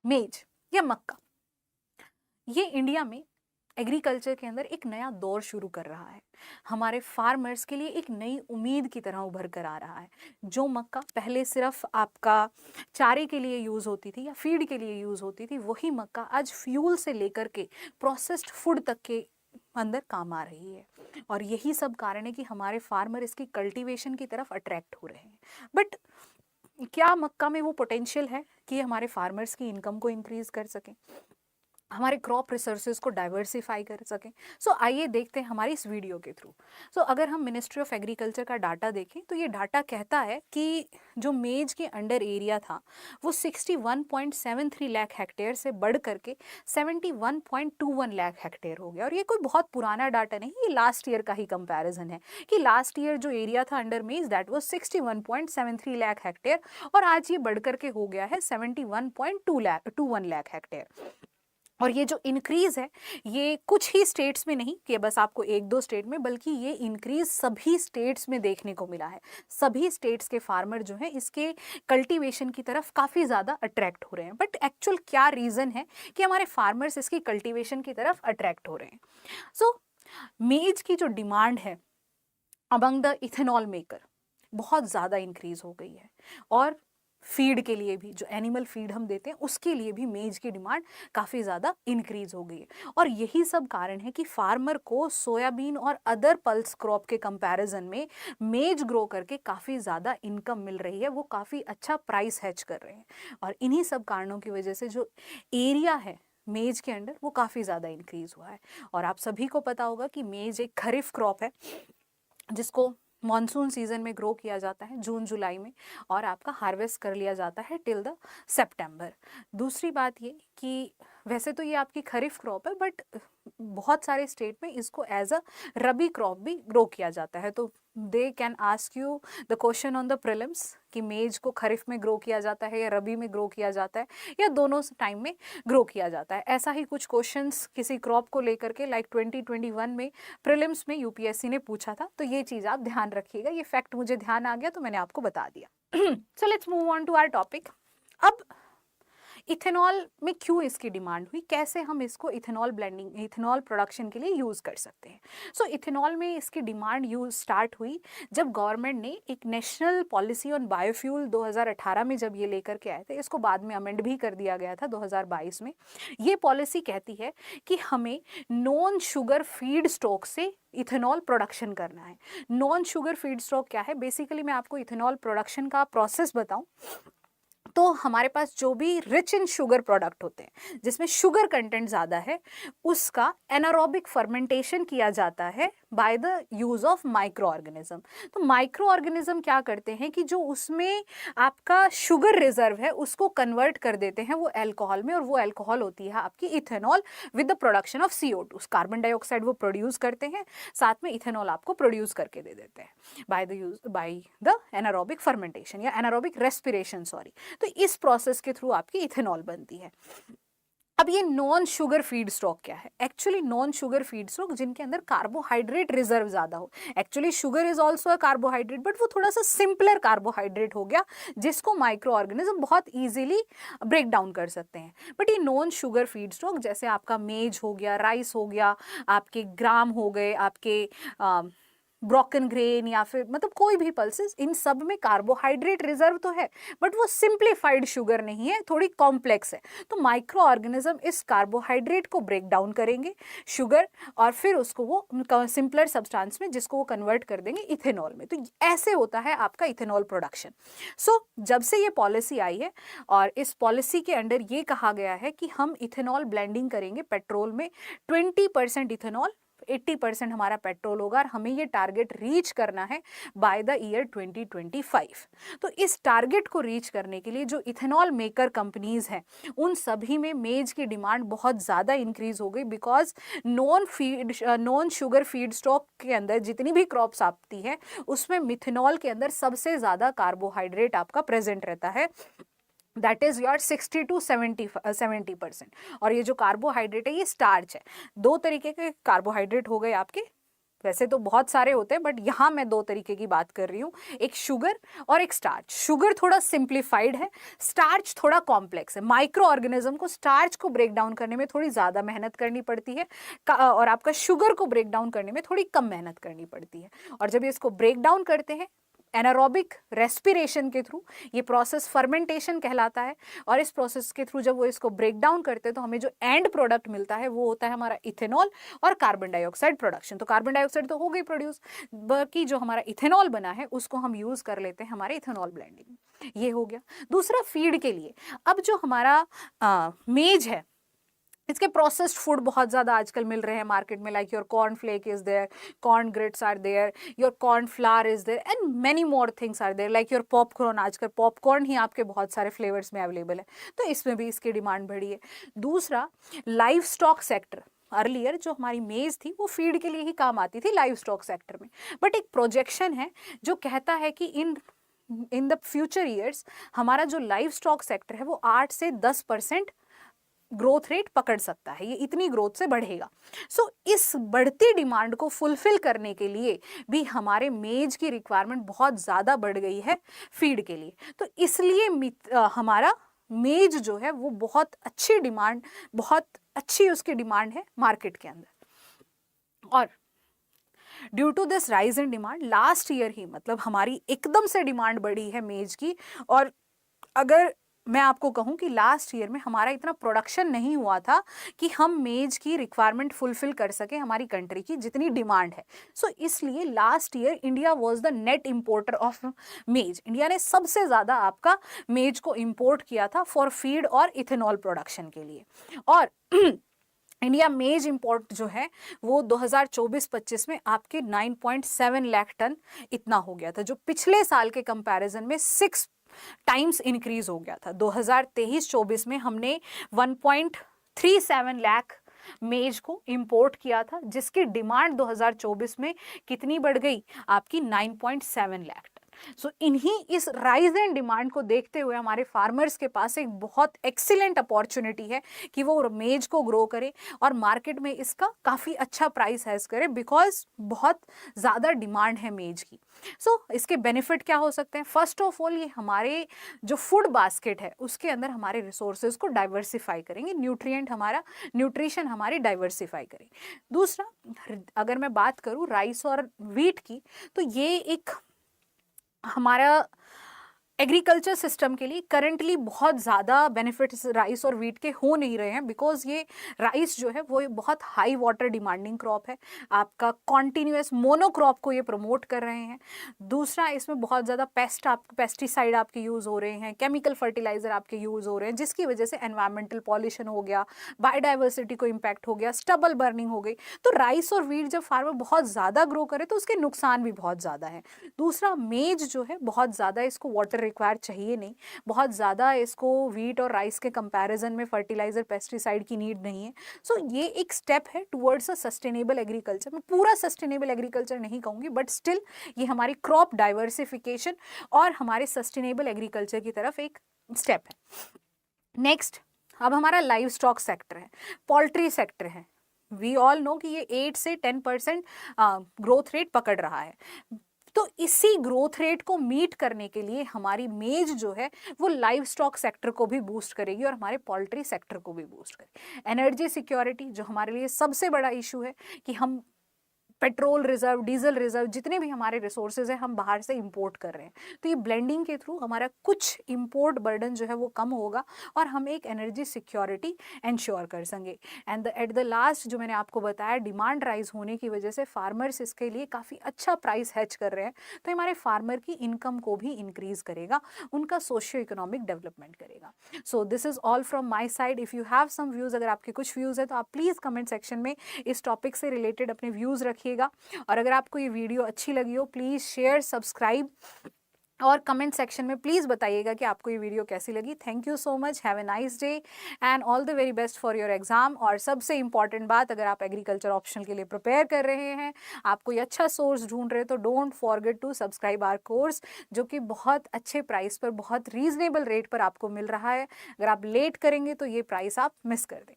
मेज या मक्का, ये इंडिया में एग्रीकल्चर के अंदर एक नया दौर शुरू कर रहा है। हमारे फार्मर्स के लिए एक नई उम्मीद की तरह उभर कर आ रहा है। जो मक्का पहले सिर्फ आपका चारे के लिए यूज़ होती थी या फीड के लिए यूज़ होती थी, वही मक्का आज फ्यूल से लेकर के प्रोसेस्ड फूड तक के अंदर काम आ रही है। और यही सब कारण है कि हमारे फार्मर इसकी कल्टीवेशन की तरफ अट्रैक्ट हो रहे हैं। बट क्या मक्का में वो पोटेंशियल है कि हमारे फार्मर्स की इनकम को इंक्रीज कर सकें, हमारे क्रॉप रिसोर्सेज को डाइवर्सिफाई कर सकें? सो आइए देखते हैं हमारी इस वीडियो के थ्रू। सो अगर हम मिनिस्ट्री ऑफ एग्रीकल्चर का डाटा देखें तो ये डाटा कहता है कि जो मेज के अंडर एरिया था वो 61.73 लाख हेक्टेयर से बढ़ करके 71.21 लाख हेक्टेयर हो गया। और ये कोई बहुत पुराना डाटा नहीं, ये लास्ट ईयर का ही कंपैरिजन है कि लास्ट ईयर जो एरिया था अंडर मेज दैट वाज 61.73 लाख हेक्टेयर और आज ये बढ़ करके हो गया है 71.21 लाख हेक्टेयर। और ये जो इंक्रीज है ये कुछ ही स्टेट्स में नहीं कि बस आपको एक दो स्टेट में, बल्कि ये इंक्रीज सभी स्टेट्स में देखने को मिला है। सभी स्टेट्स के फार्मर जो हैं इसके कल्टीवेशन की तरफ काफ़ी ज़्यादा अट्रैक्ट हो रहे हैं। बट एक्चुअल क्या रीज़न है कि हमारे फार्मर्स इसकी कल्टीवेशन की तरफ अट्रैक्ट हो रहे हैं? सो मेज की जो डिमांड है अमंग द इथेनॉल मेकर बहुत ज़्यादा इंक्रीज हो गई है। और फीड के लिए भी, जो एनिमल फीड हम देते हैं उसके लिए भी मेज की डिमांड काफ़ी ज़्यादा इंक्रीज हो गई है। और यही सब कारण है कि फार्मर को सोयाबीन और अदर पल्स क्रॉप के कंपैरिजन में मेज ग्रो करके काफ़ी ज़्यादा इनकम मिल रही है, वो काफ़ी अच्छा प्राइस हैच कर रहे हैं। और इन्हीं सब कारणों की वजह से जो एरिया है मेज के अंडर वो काफ़ी ज़्यादा इंक्रीज हुआ है। और आप सभी को पता होगा कि मेज एक खरीफ क्रॉप है जिसको मॉनसून सीजन में ग्रो किया जाता है जून जुलाई में, और आपका हार्वेस्ट कर लिया जाता है टिल द सितंबर। दूसरी बात ये कि वैसे तो ये आपकी खरीफ क्रॉप है, बट बहुत सारे स्टेट में इसको एज अ रबी क्रॉप भी ग्रो किया जाता है। तो they can ask you the question on the prelims कि मेज को खरीफ में ग्रो किया जाता है या रबी में ग्रो किया जाता है या दोनों टाइम में ग्रो किया जाता है। ऐसा ही कुछ क्वेश्चंस किसी क्रॉप को लेकर के लाइक 2021 में प्रीलिम्स में यूपीएससी ने पूछा था। तो ये चीज़ आप ध्यान रखिएगा, ये फैक्ट मुझे ध्यान आ गया तो मैंने आपको बता दिया। So let's move on to our topic. अब इथेनॉल में क्यों इसकी डिमांड हुई, कैसे हम इसको इथेनॉल ब्लेंडिंग, इथेनॉल प्रोडक्शन के लिए यूज़ कर सकते हैं? सो इथेनॉल में इसकी डिमांड यूज स्टार्ट हुई जब गवर्नमेंट ने एक नेशनल पॉलिसी ऑन बायोफ्यूल 2018 में जब ये लेकर के आए थे। इसको बाद में अमेंड भी कर दिया गया था 2022 में। ये पॉलिसी कहती है कि हमें नॉन शुगर फीड स्टॉक से इथेनॉल प्रोडक्शन करना है। नॉन शुगर फीड स्टॉक क्या है? बेसिकली मैं आपको इथेनॉल प्रोडक्शन का प्रोसेस बताऊं तो हमारे पास जो भी रिच इन शुगर प्रोडक्ट होते हैं जिसमें शुगर कंटेंट ज़्यादा है, उसका एनारोबिक फर्मेंटेशन किया जाता है by the use of micro organism. तो माइक्रो ऑर्गेनिज्म क्या करते हैं कि जो उसमें आपका शुगर रिजर्व है उसको कन्वर्ट कर देते हैं वो अल्कोहल में, और वो अल्कोहल होती है आपकी ethanol with the production of CO2। Carbon dioxide वो प्रोड्यूस करते हैं, साथ में इथेनॉल आपको प्रोड्यूस करके दे देते हैं बाय द एनारोबिक फर्मेंटेशन या एनारोबिक रेस्पिरेशन, सॉरी। तो इस प्रोसेस के थ्रू आपकी इथेनॉल बनती है। अब ये नॉन शुगर फीड स्टॉक क्या है? Actually non sugar feed stock जिनके अंदर कार्बोहाइड्रेट रिजर्व ज्यादा हो। Actually sugar is also a carbohydrate, but वो थोड़ा सा सिंपलर कार्बोहाइड्रेट हो गया जिसको माइक्रो ऑर्गेनिज्म बहुत इजीली ब्रेक डाउन कर सकते हैं। बट ये नॉन शुगर फीड स्टॉक जैसे आपका मेज हो गया, राइस हो गया, आपके ग्राम हो गए, आपके ब्रोकन ग्रेन या फिर मतलब कोई भी पल्सेस, इन सब में कार्बोहाइड्रेट रिजर्व तो है बट वो सिंप्लीफाइड शुगर नहीं है, थोड़ी कॉम्प्लेक्स है। तो माइक्रो ऑर्गेनिज्म इस कार्बोहाइड्रेट को ब्रेक डाउन करेंगे शुगर, और फिर उसको वो सिंपलर सब्सटेंस में जिसको वो कन्वर्ट कर देंगे इथेनॉल में। तो ऐसे होता है आपका इथेनॉल प्रोडक्शन। सो जब से ये पॉलिसी आई है और इस पॉलिसी के अंडर ये कहा गया है कि हम इथेनॉल ब्लेंडिंग करेंगे पेट्रोल में 20% इथेनॉल, 80% हमारा पेट्रोल होगा, और हमें ये टारगेट रीच करना है बाय द ईयर 2025। तो इस टारगेट को रीच करने के लिए जो इथेनॉल मेकर कंपनीज हैं उन सभी में मेज की डिमांड बहुत ज़्यादा इंक्रीज हो गई, because non sugar feed stock के अंदर जितनी भी क्रॉप्स आती है उसमें मिथेनॉल के अंदर सबसे ज़्यादा कार्बोहाइड्रेट आपका प्रेजेंट रहता है, दैट इज योर 60 to 70%। और ये जो कार्बोहाइड्रेट है ये स्टार्च है। दो तरीके के कार्बोहाइड्रेट हो गए आपके, वैसे तो बहुत सारे होते हैं, बट यहाँ मैं दो तरीके की बात कर रही हूँ, एक शुगर और एक स्टार्च। शुगर थोड़ा सिंप्लीफाइड है, स्टार्च थोड़ा कॉम्प्लेक्स है। माइक्रो ऑर्गेनिज्म को स्टार्च को ब्रेक डाउन करने में थोड़ी ज़्यादा मेहनत करनी पड़ती है, और आपका शुगर को ब्रेक डाउन करने में थोड़ी कम मेहनत करनी पड़ती है। और जब ये इसको ब्रेक डाउन करते हैं एनारोबिक रेस्पिरेशन के थ्रू, ये प्रोसेस फर्मेंटेशन कहलाता है, और इस प्रोसेस के थ्रू जब वो इसको ब्रेक डाउन करते हैं तो हमें जो एंड प्रोडक्ट मिलता है वो होता है हमारा इथेनॉल और कार्बन डाइऑक्साइड प्रोडक्शन। तो कार्बन डाइऑक्साइड तो हो गई प्रोड्यूस, बाकी जो हमारा इथेनॉल बना है उसको हम यूज कर लेते हैं हमारे इथेनॉल ब्लेंडिंग, ये हो गया। दूसरा फीड के लिए, अब जो हमारा मेज है इसके प्रोसेस्ड फूड बहुत ज़्यादा आजकल मिल रहे हैं मार्केट में, like your corn flake is there, corn grits are there, your corn flour is there and many more things are there, like your popcorn. आजकल पॉपकॉर्न ही आपके बहुत सारे फ्लेवर्स में अवेलेबल है, तो इसमें भी इसकी डिमांड बढ़ी है। दूसरा लाइव स्टॉक सेक्टर, अर्लियर जो हमारी मेज थी वो फीड के लिए ही काम आती थी लाइव स्टॉक सेक्टर में, बट एक प्रोजेक्शन है जो कहता है कि इन द फ्यूचर ईयर्स हमारा जो लाइव स्टॉक सेक्टर है वो 8 से 10% ग्रोथ रेट पकड़ सकता है, ये इतनी ग्रोथ से बढ़ेगा। सो इस बढ़ती डिमांड को फुलफिल करने के लिए भी हमारे मेज की रिक्वायरमेंट बहुत ज़्यादा बढ़ गई है फीड के लिए। तो इसलिए हमारा मेज जो है वो बहुत अच्छी डिमांड, बहुत अच्छी उसकी डिमांड है मार्केट के अंदर। और due to this rise in demand last year ही, मतलब हमारी एकदम से डिमांड बढ़ी है मेज की। और अगर मैं आपको कहूं कि लास्ट ईयर में हमारा इतना प्रोडक्शन नहीं हुआ था कि हम मेज की रिक्वायरमेंट फुलफिल कर सके हमारी कंट्री की जितनी डिमांड है। सो इसलिए last year India was the net importer of मेज। इंडिया ने सबसे ज़्यादा आपका मेज को इंपोर्ट किया था फॉर फीड और इथेनॉल प्रोडक्शन के लिए। और इंडिया मेज इंपोर्ट जो है वो 2024-25 में आपके 9.7 लाख टन इतना हो गया था, जो पिछले साल के कंपैरिजन में 6 टाइम्स इंक्रीज हो गया था। 2023-24 में हमने 1.37 लाख मेज को इंपोर्ट किया था, जिसकी डिमांड 2024 में कितनी बढ़ गई आपकी 9.7 लाख। सो इन्हीं इस राइज एंड डिमांड को देखते हुए हमारे फार्मर्स के पास एक बहुत एक्सीलेंट अपॉर्चुनिटी है कि वो मेज को ग्रो करें और मार्केट में इसका काफ़ी अच्छा प्राइस हैज करें, बिकॉज बहुत ज़्यादा डिमांड है मेज की। सो इसके बेनिफिट क्या हो सकते हैं? फर्स्ट ऑफ ऑल, ये हमारे जो फूड बास्केट है उसके अंदर हमारे रिसोर्सेज को डाइवर्सिफाई करेंगे, न्यूट्रिएंट हमारा, न्यूट्रिशन हमारी डाइवर्सिफाई करें। दूसरा, अगर मैं बात करूँ राइस और व्हीट की, तो ये एक हमारा एग्रीकल्चर सिस्टम के लिए करंटली बहुत ज़्यादा बेनिफिट्स राइस और व्हीट के हो नहीं रहे हैं, बिकॉज ये राइस जो है वो बहुत हाई वाटर डिमांडिंग क्रॉप है, आपका कॉन्टिन्यूस मोनोक्रॉप को ये प्रमोट कर रहे हैं। दूसरा, इसमें बहुत ज़्यादा पेस्टिसाइड आपके यूज़ हो रहे हैं, केमिकल फर्टिलाइज़र आपके यूज़ हो रहे हैं, जिसकी वजह से एनवायरमेंटल पॉल्यूशन हो गया, बायोडाइवर्सिटी को इम्पैक्ट हो गया, स्टबल बर्निंग हो गई। तो राइस और व्हीट जब फार्मर बहुत ज़्यादा ग्रो करे तो उसके नुकसान भी बहुत ज़्यादा है। दूसरा, मेज जो है बहुत ज़्यादा इसको वाटर रिक्वायर चाहिए नहीं, बहुत ज़्यादा इसको व्हीट और राइस के कंपैरिजन में फर्टिलाइजर पेस्टिसाइड की नीड नहीं है। सो ये एक स्टेप है टुवर्ड्स अ सस्टेनेबल एग्रीकल्चर। मैं पूरा सस्टेनेबल एग्रीकल्चर नहीं कहूँगी, बट स्टिल ये हमारी क्रॉप डाइवर्सिफिकेशन और हमारे सस्टेनेबल एग्रीकल्चर की तरफ एक स्टेप है। नेक्स्ट, अब हमारा लाइव स्टॉक सेक्टर है, पोल्ट्री सेक्टर है। वी ऑल नो कि ये 8 से 10% ग्रोथ रेट पकड़ रहा है। तो इसी ग्रोथ रेट को मीट करने के लिए हमारी मेज जो है वो लाइव स्टॉक सेक्टर को भी बूस्ट करेगी और हमारे पोल्ट्री सेक्टर को भी बूस्ट करेगी। एनर्जी सिक्योरिटी जो हमारे लिए सबसे बड़ा इशू है कि हम पेट्रोल रिजर्व, डीजल रिजर्व, जितने भी हमारे रिसोर्सेज हैं हम बाहर से इंपोर्ट कर रहे हैं, तो ये ब्लेंडिंग के थ्रू हमारा कुछ इंपोर्ट बर्डन जो है वो कम होगा और हम एक एनर्जी सिक्योरिटी इंश्योर कर सकेंगे। एंड एट द लास्ट, जो मैंने आपको बताया, डिमांड राइज होने की वजह से फार्मर्स इसके लिए काफ़ी अच्छा प्राइस हैच कर रहे हैं, तो हमारे फार्मर की इनकम को भी इंक्रीज करेगा, उनका सोशियो इकोनॉमिक डेवलपमेंट करेगा। So this is all from my side. If you have some views, अगर आपके कुछ व्यूज़ है तो आप प्लीज़ कमेंट सेक्शन में इस टॉपिक से रिलेटेड अपने व्यूज़ रखिए। और अगर आपको ये वीडियो अच्छी लगी हो, प्लीज़ शेयर, सब्सक्राइब और कमेंट सेक्शन में प्लीज़ बताइएगा कि आपको ये वीडियो कैसी लगी। Thank you so much, have a nice day and all the very best for your exam. और सबसे इंपॉर्टेंट बात, अगर आप एग्रीकल्चर ऑप्शनल के लिए प्रिपेयर कर रहे हैं, आप कोई अच्छा सोर्स ढूंढ रहे हैं, तो don't forget to subscribe our course, जो कि बहुत अच्छे प्राइस पर, बहुत रीजनेबल रेट पर आपको मिल रहा है। अगर आप लेट करेंगे तो ये प्राइस आप मिस कर दें।